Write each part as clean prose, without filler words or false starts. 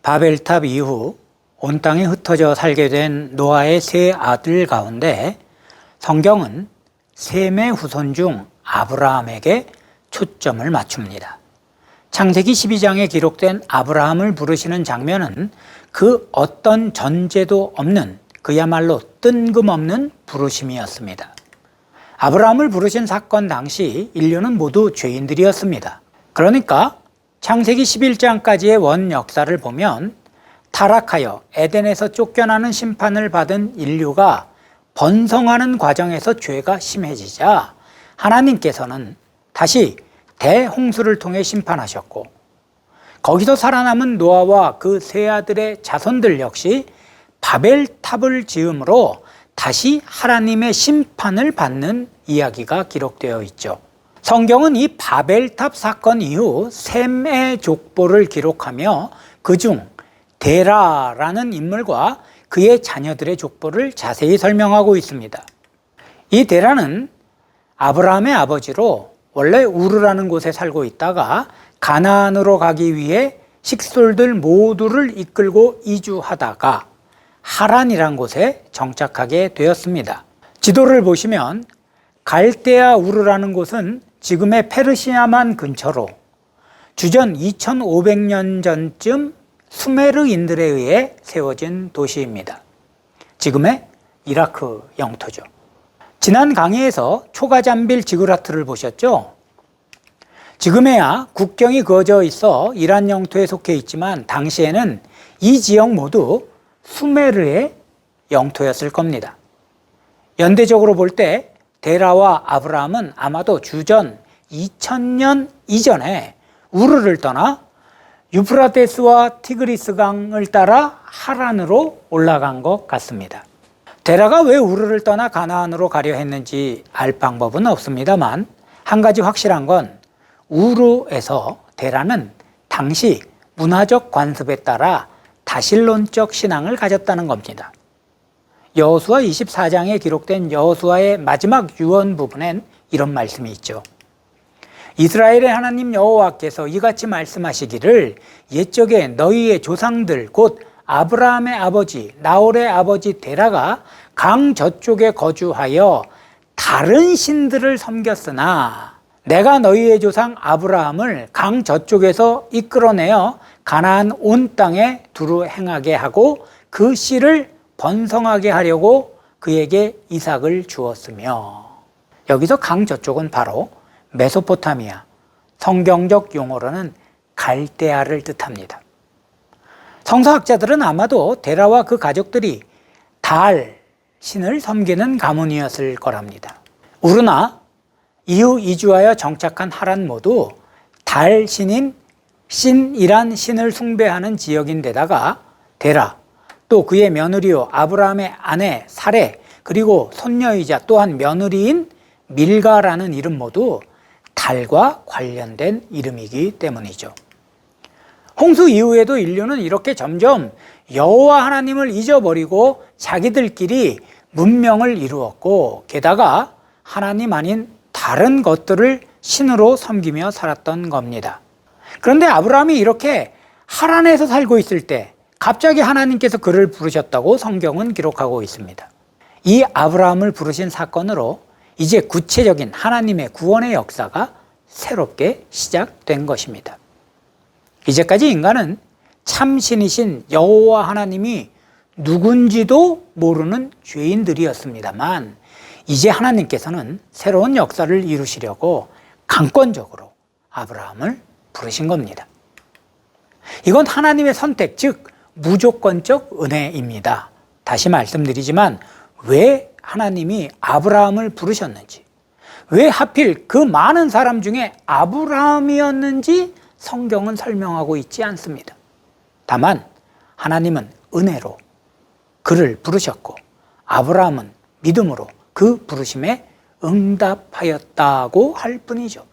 바벨탑 이후 온 땅에 흩어져 살게 된 노아의 세 아들 가운데 성경은 셈의 후손 중 아브라함에게 초점을 맞춥니다. 창세기 12장에 기록된 아브라함을 부르시는 장면은 그 어떤 전제도 없는 그야말로 뜬금없는 부르심이었습니다. 아브라함을 부르신 사건 당시 인류는 모두 죄인들이었습니다. 그러니까 창세기 11장까지의 원 역사를 보면 타락하여 에덴에서 쫓겨나는 심판을 받은 인류가 번성하는 과정에서 죄가 심해지자 하나님께서는 다시 대홍수를 통해 심판하셨고, 거기서 살아남은 노아와 그 세 아들의 자손들 역시 바벨탑을 지음으로 다시 하나님의 심판을 받는 이야기가 기록되어 있죠. 성경은 이 바벨탑 사건 이후 셈의 족보를 기록하며 그중 데라라는 인물과 그의 자녀들의 족보를 자세히 설명하고 있습니다. 이 데라는 아브라함의 아버지로 원래 우르라는 곳에 살고 있다가 가나안으로 가기 위해 식솔들 모두를 이끌고 이주하다가 하란이란 곳에 정착하게 되었습니다. 지도를 보시면 갈대아 우르라는 곳은 지금의 페르시아만 근처로 주전 2500년 전쯤 수메르인들에 의해 세워진 도시입니다. 지금의 이라크 영토죠. 지난 강의에서 초가잠빌 지그라트를 보셨죠? 지금에야 국경이 그어져 있어 이란 영토에 속해 있지만 당시에는 이 지역 모두 수메르의 영토였을 겁니다. 연대적으로 볼 때 데라와 아브라함은 아마도 주전 2000년 이전에 우르를 떠나 유프라테스와 티그리스 강을 따라 하란으로 올라간 것 같습니다. 데라가 왜 우르를 떠나 가나안으로 가려 했는지 알 방법은 없습니다만 한 가지 확실한 건 우르에서 데라는 당시 문화적 관습에 따라 다실론적 신앙을 가졌다는 겁니다. 여호수아 24장에 기록된 여호수아의 마지막 유언 부분엔 이런 말씀이 있죠. 이스라엘의 하나님 여호와께서 이같이 말씀하시기를 옛적에 너희의 조상들 곧 아브라함의 아버지 나홀의 아버지 데라가 강 저쪽에 거주하여 다른 신들을 섬겼으나 내가 너희의 조상 아브라함을 강 저쪽에서 이끌어내어 가나안 온 땅에 두루 행하게 하고 그 씨를 번성하게 하려고 그에게 이삭을 주었으며, 여기서 강 저쪽은 바로 메소포타미아, 성경적 용어로는 갈대아를 뜻합니다. 성서학자들은 아마도 데라와 그 가족들이 달 신을 섬기는 가문이었을 거랍니다. 우르나 이후 이주하여 정착한 하란 모두 달 신인 신이란 신을 숭배하는 지역인데다가 데라, 또 그의 며느리요 아브라함의 아내 사레, 그리고 손녀이자 또한 며느리인 밀가라는 이름 모두 달과 관련된 이름이기 때문이죠. 홍수 이후에도 인류는 이렇게 점점 여호와 하나님을 잊어버리고 자기들끼리 문명을 이루었고, 게다가 하나님 아닌 다른 것들을 신으로 섬기며 살았던 겁니다. 그런데 아브라함이 이렇게 하란에서 살고 있을 때 갑자기 하나님께서 그를 부르셨다고 성경은 기록하고 있습니다. 이 아브라함을 부르신 사건으로 이제 구체적인 하나님의 구원의 역사가 새롭게 시작된 것입니다. 이제까지 인간은 참신이신 여호와 하나님이 누군지도 모르는 죄인들이었습니다만, 이제 하나님께서는 새로운 역사를 이루시려고 강권적으로 아브라함을 부르신 겁니다. 이건 하나님의 선택, 즉 무조건적 은혜입니다. 다시 말씀드리지만 왜 하나님이 아브라함을 부르셨는지, 왜 하필 그 많은 사람 중에 아브라함이었는지 성경은 설명하고 있지 않습니다. 다만 하나님은 은혜로 그를 부르셨고 아브라함은 믿음으로 그 부르심에 응답하였다고 할 뿐이죠.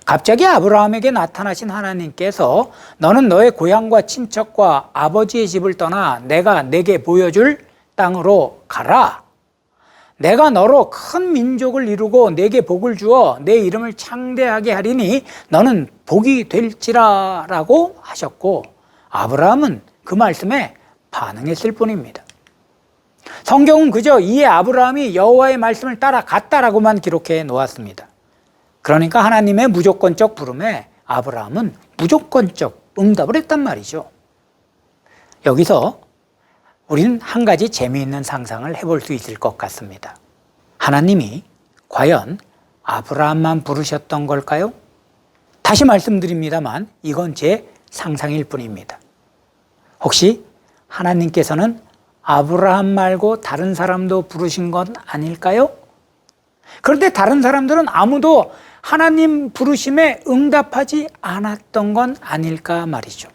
갑자기 아브라함에게 나타나신 하나님께서 너는 너의 고향과 친척과 아버지의 집을 떠나 내가 내게 보여줄 땅으로 가라. 내가 너로 큰 민족을 이루고 내게 복을 주어 내 이름을 창대하게 하리니 너는 복이 될지라 라고 하셨고, 아브라함은 그 말씀에 반응했을 뿐입니다. 성경은 그저 이에 아브라함이 여호와의 말씀을 따라갔다라고만 기록해 놓았습니다. 그러니까 하나님의 무조건적 부름에 아브라함은 무조건적 응답을 했단 말이죠. 여기서 우리는 한 가지 재미있는 상상을 해볼 수 있을 것 같습니다. 하나님이 과연 아브라함만 부르셨던 걸까요? 다시 말씀드립니다만 이건 제 상상일 뿐입니다. 혹시 하나님께서는 아브라함 말고 다른 사람도 부르신 건 아닐까요? 그런데 다른 사람들은 아무도 하나님 부르심에 응답하지 않았던 건 아닐까 말이죠.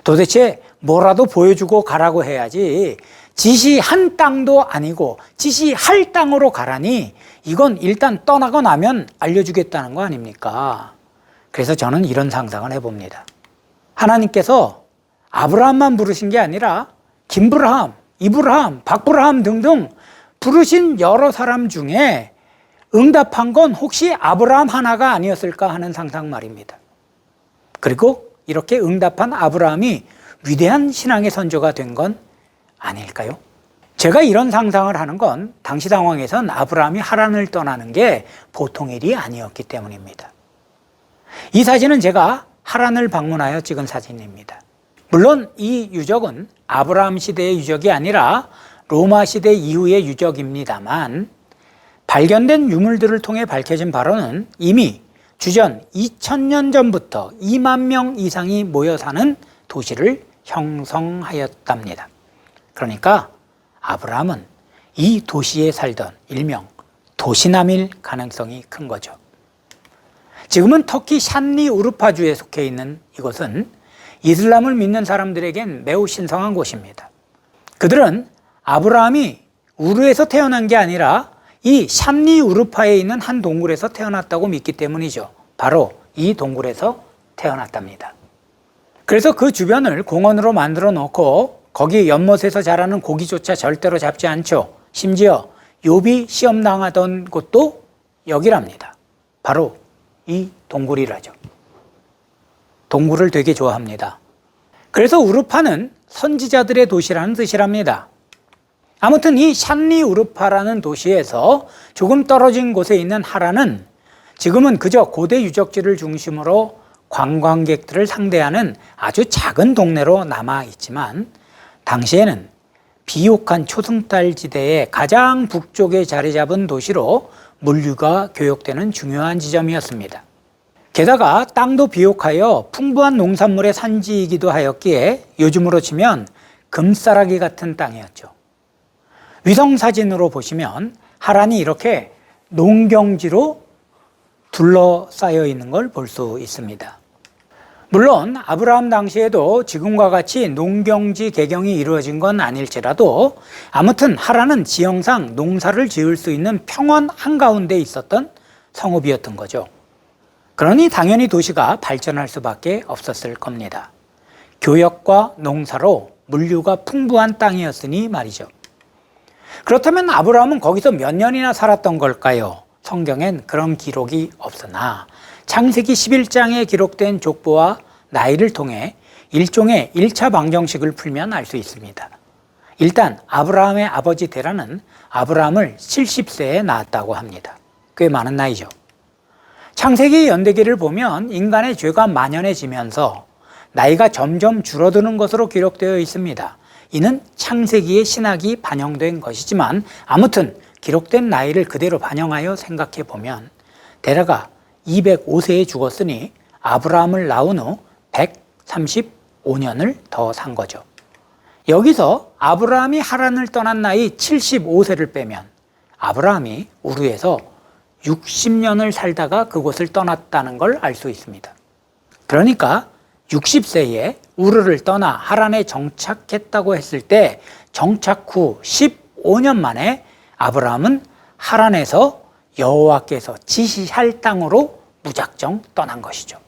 도대체 뭐라도 보여주고 가라고 해야지 지시한 땅도 아니고 지시할 땅으로 가라니 이건 일단 떠나고 나면 알려주겠다는 거 아닙니까? 그래서 저는 이런 상상을 해봅니다. 하나님께서 아브라함만 부르신 게 아니라 김브라함, 이브라함, 박브라함 등등 부르신 여러 사람 중에 응답한 건 혹시 아브라함 하나가 아니었을까 하는 상상 말입니다. 그리고 이렇게 응답한 아브라함이 위대한 신앙의 선조가 된 건 아닐까요? 제가 이런 상상을 하는 건 당시 상황에선 아브라함이 하란을 떠나는 게 보통 일이 아니었기 때문입니다. 이 사진은 제가 하란을 방문하여 찍은 사진입니다. 물론 이 유적은 아브라함 시대의 유적이 아니라 로마 시대 이후의 유적입니다만 발견된 유물들을 통해 밝혀진 바로는 이미 주전 2000년 전부터 2만 명 이상이 모여 사는 도시를 형성하였답니다. 그러니까 아브라함은 이 도시에 살던 일명 도시남일 가능성이 큰 거죠. 지금은 터키 샨리 우르파주에 속해 있는 이곳은 이슬람을 믿는 사람들에겐 매우 신성한 곳입니다. 그들은 아브라함이 우르에서 태어난 게 아니라 이 샨리 우르파에 있는 한 동굴에서 태어났다고 믿기 때문이죠. 바로 이 동굴에서 태어났답니다. 그래서 그 주변을 공원으로 만들어 놓고 거기 연못에서 자라는 고기조차 절대로 잡지 않죠. 심지어 욥이 시험당하던 곳도 여기랍니다. 바로 이 동굴이라죠. 동굴을 되게 좋아합니다. 그래서 우르파는 선지자들의 도시라는 뜻이랍니다. 아무튼 이 샨리 우르파라는 도시에서 조금 떨어진 곳에 있는 하란은 지금은 그저 고대 유적지를 중심으로 관광객들을 상대하는 아주 작은 동네로 남아있지만 당시에는 비옥한 초승달 지대의 가장 북쪽에 자리 잡은 도시로 물류가 교역되는 중요한 지점이었습니다. 게다가 땅도 비옥하여 풍부한 농산물의 산지이기도 하였기에 요즘으로 치면 금싸라기 같은 땅이었죠. 위성사진으로 보시면 하란이 이렇게 농경지로 둘러싸여 있는 걸 볼 수 있습니다. 물론 아브라함 당시에도 지금과 같이 농경지 개경이 이루어진 건 아닐지라도 아무튼 하란은 지형상 농사를 지을 수 있는 평원 한가운데 있었던 성읍이었던 거죠. 그러니 당연히 도시가 발전할 수밖에 없었을 겁니다. 교역과 농사로 물류가 풍부한 땅이었으니 말이죠. 그렇다면 아브라함은 거기서 몇 년이나 살았던 걸까요? 성경엔 그런 기록이 없으나 창세기 11장에 기록된 족보와 나이를 통해 일종의 1차 방정식을 풀면 알 수 있습니다. 일단 아브라함의 아버지 데라는 아브라함을 70세에 낳았다고 합니다. 꽤 많은 나이죠. 창세기 연대기를 보면 인간의 죄가 만연해지면서 나이가 점점 줄어드는 것으로 기록되어 있습니다. 이는 창세기의 신학이 반영된 것이지만 아무튼 기록된 나이를 그대로 반영하여 생각해 보면 데라가 205세에 죽었으니 아브라함을 낳은 후 135년을 더 산 거죠. 여기서 아브라함이 하란을 떠난 나이 75세를 빼면 아브라함이 우르에서 60년을 살다가 그곳을 떠났다는 걸 알 수 있습니다. 그러니까 60세에 우르를 떠나 하란에 정착했다고 했을 때 정착 후 15년 만에 아브라함은 하란에서 여호와께서 지시할 땅으로 무작정 떠난 것이죠.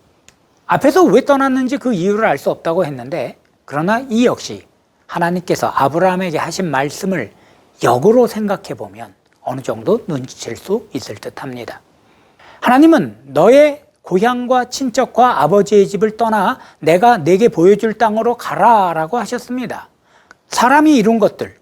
앞에서 왜 떠났는지 그 이유를 알 수 없다고 했는데 그러나 이 역시 하나님께서 아브라함에게 하신 말씀을 역으로 생각해 보면 어느 정도 눈치챌 수 있을 듯 합니다. 하나님은 너의 고향과 친척과 아버지의 집을 떠나 내가 네게 보여줄 땅으로 가라라고 하셨습니다. 사람이 이룬 것들,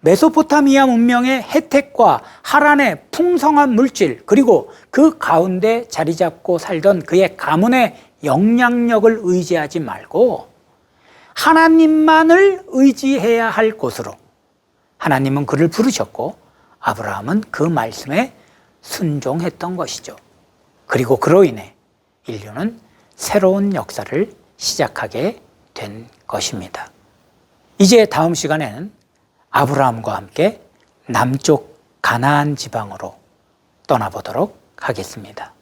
메소포타미아 문명의 혜택과 하란의 풍성한 물질, 그리고 그 가운데 자리 잡고 살던 그의 가문의 영향력을 의지하지 말고 하나님만을 의지해야 할 곳으로 하나님은 그를 부르셨고 아브라함은 그 말씀에 순종했던 것이죠. 그리고 그로 인해 인류는 새로운 역사를 시작하게 된 것입니다. 이제 다음 시간에는 아브라함과 함께 남쪽 가나안 지방으로 떠나보도록 하겠습니다.